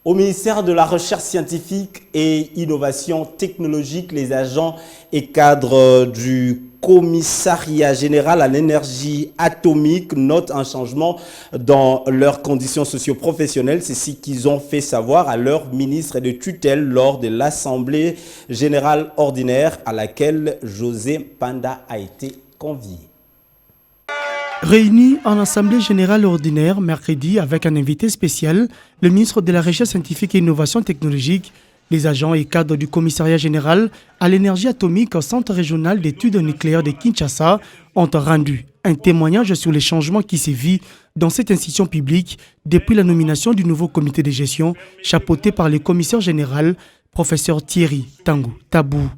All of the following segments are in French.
Au ministère de la Recherche scientifique et innovation technologique, les agents et cadres du Commissariat général à l'énergie atomique notent un changement dans leurs conditions socio-professionnelles. C'est ce qu'ils ont fait savoir à leur ministre de tutelle lors de l'Assemblée générale ordinaire à laquelle José Panda a été convié. Réunis en Assemblée générale ordinaire mercredi avec un invité spécial, le ministre de la Recherche scientifique et innovation technologique, les agents et cadres du commissariat général à l'énergie atomique au Centre régional d'études nucléaires de Kinshasa ont rendu un témoignage sur les changements qui sévissent dans cette institution publique depuis la nomination du nouveau comité de gestion chapeauté par le commissaire général, professeur Thierry Tango Tabou.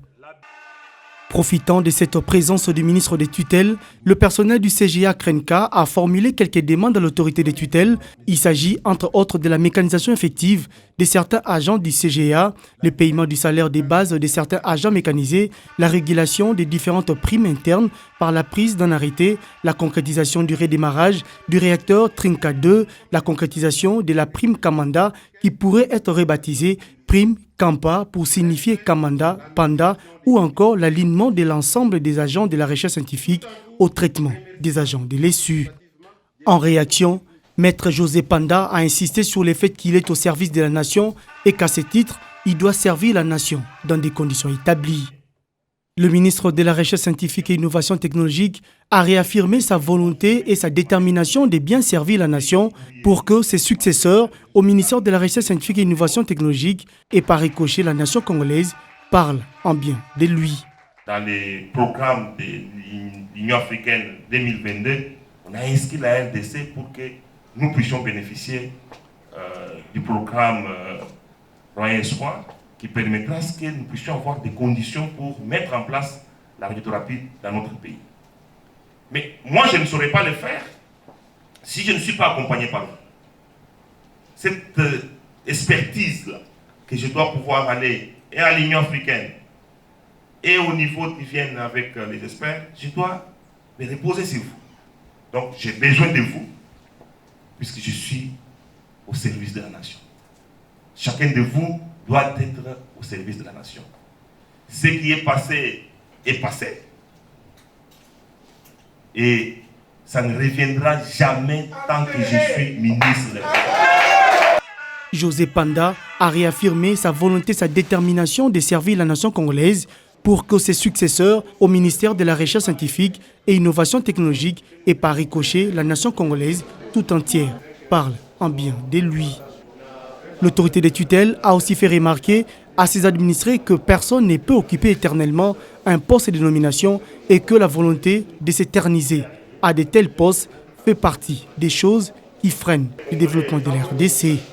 Profitant de cette présence du ministre des tutelles, le personnel du CGA Krenka a formulé quelques demandes à l'autorité des tutelles. Il s'agit entre autres de la mécanisation effective de certains agents du CGA, le paiement du salaire de base de certains agents mécanisés, la régulation des différentes primes internes par la prise d'un arrêté, la concrétisation du redémarrage du réacteur Trinca 2, la concrétisation de la prime Kamanda qui pourrait être rebaptisée prime Kampa pour signifier Kamanda, Panda ou encore l'alignement de l'ensemble des agents de la recherche scientifique au traitement des agents de l'ESU. En réaction, Maître José Panda a insisté sur le fait qu'il est au service de la nation et qu'à ce titre, il doit servir la nation dans des conditions établies. Le ministre de la Recherche scientifique et innovation technologique a réaffirmé sa volonté et sa détermination de bien servir la nation pour que ses successeurs au ministère de la Recherche scientifique et innovation technologique et par ricochet la nation congolaise parlent en bien de lui. Dans les programmes de l'Union africaine 2022, on a inscrit la RDC pour que nous puissions bénéficier du programme Royal Espoir qui permettra que nous puissions avoir des conditions pour mettre en place la radiothérapie dans notre pays. Mais moi, je ne saurais pas le faire si je ne suis pas accompagné par vous. Cette expertise-là, que je dois pouvoir aller et à l'Union africaine et au niveau qui viennent avec les experts, je dois me reposer sur vous. Donc, j'ai besoin de vous, puisque je suis au service de la nation. Chacun de vous doit être au service de la nation. Ce qui est passé est passé. Et ça ne reviendra jamais tant que je suis ministre de la José Panda a réaffirmé sa volonté, sa détermination de servir la nation congolaise pour que ses successeurs au ministère de la Recherche scientifique et innovation technologique et par ricochet la nation congolaise tout entière parlent en bien de lui. L'autorité des tutelles a aussi fait remarquer à ses administrés que personne ne peut occuper éternellement un poste de nomination et que la volonté de s'éterniser à de tels postes fait partie des choses qui freinent le développement de la RDC.